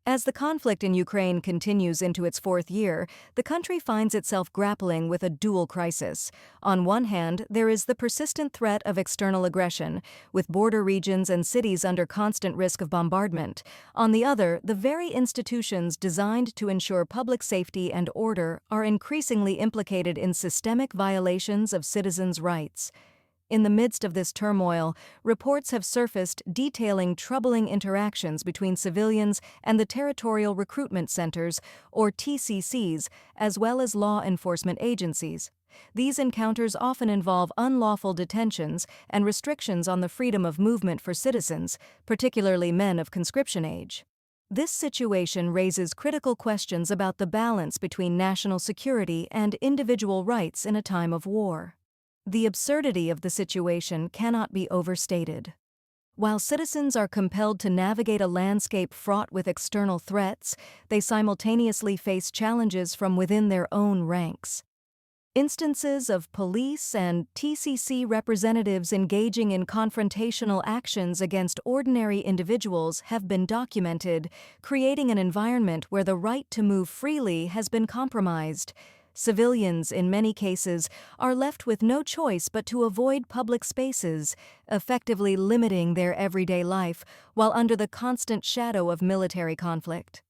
As the conflict in Ukraine continues into its fourth year, the country finds itself grappling with a dual crisis. On one hand, there is the persistent threat of external aggression, with border regions and cities under constant risk of bombardment. On the other, the very institutions designed to ensure public safety and order are increasingly implicated in systemic violations of citizens' rights. In the midst of this turmoil, reports have surfaced detailing troubling interactions between civilians and the territorial recruitment centers, or TCCs, as well as law enforcement agencies. These encounters often involve unlawful detentions and restrictions on the freedom of movement for citizens, particularly men of conscription age. This situation raises critical questions about the balance between national security and individual rights in a time of war. The absurdity of the situation cannot be overstated. While citizens are compelled to navigate a landscape fraught with external threats, they simultaneously face challenges from within their own ranks. Instances of police and TCC representatives engaging in confrontational actions against ordinary individuals have been documented, creating an environment where the right to move freely has been compromised. Civilians, in many cases, are left with no choice but to avoid public spaces, effectively limiting their everyday life while under the constant shadow of military conflict.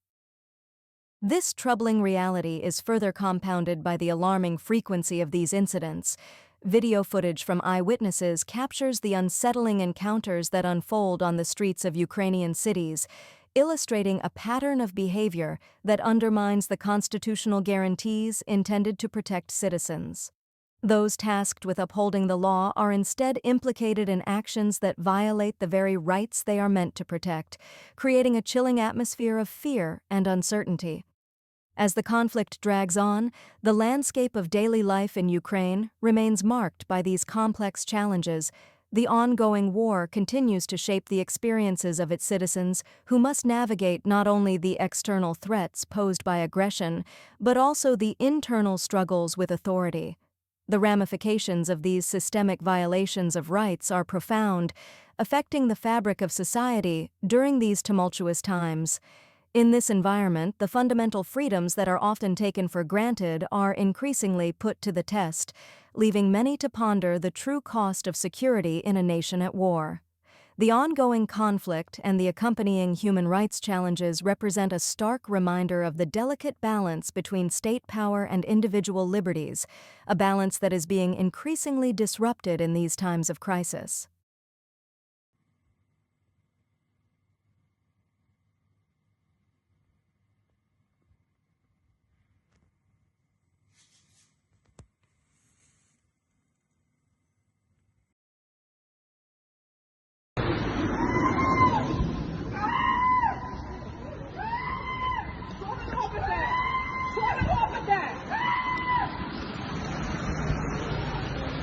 This troubling reality is further compounded by the alarming frequency of these incidents. Video footage from eyewitnesses captures the unsettling encounters that unfold on the streets of Ukrainian cities, illustrating a pattern of behavior that undermines the constitutional guarantees intended to protect citizens. Those tasked with upholding the law are instead implicated in actions that violate the very rights they are meant to protect, creating a chilling atmosphere of fear and uncertainty. As the conflict drags on, the landscape of daily life in Ukraine remains marked by these complex challenges. The ongoing war continues to shape the experiences of its citizens, who must navigate not only the external threats posed by aggression, but also the internal struggles with authority. The ramifications of these systemic violations of rights are profound, affecting the fabric of society during these tumultuous times. In this environment, the fundamental freedoms that are often taken for granted are increasingly put to the test, leaving many to ponder the true cost of security in a nation at war. The ongoing conflict and the accompanying human rights challenges represent a stark reminder of the delicate balance between state power and individual liberties, a balance that is being increasingly disrupted in these times of crisis.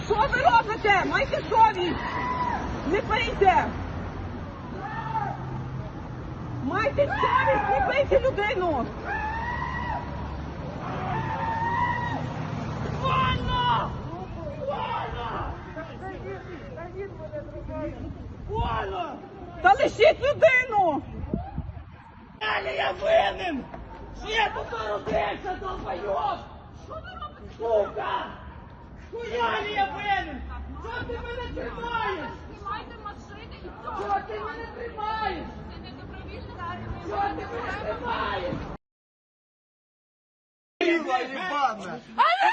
Що ви робите? Майте совість! Не бийте! Майте совість, не бийте людину! Вольно! Вольно! Вольно! Та лишіть людину! Але я винен! Що я тут народився, долбойоб! Що ви робите? Сука! Хуялі я винен! Чого ти мене тримаєш? Знімайте машини і все. Чого ти мене тримаєш? Це не добровільно зараз. Чого ти мене тримаєш? Ебаная! Але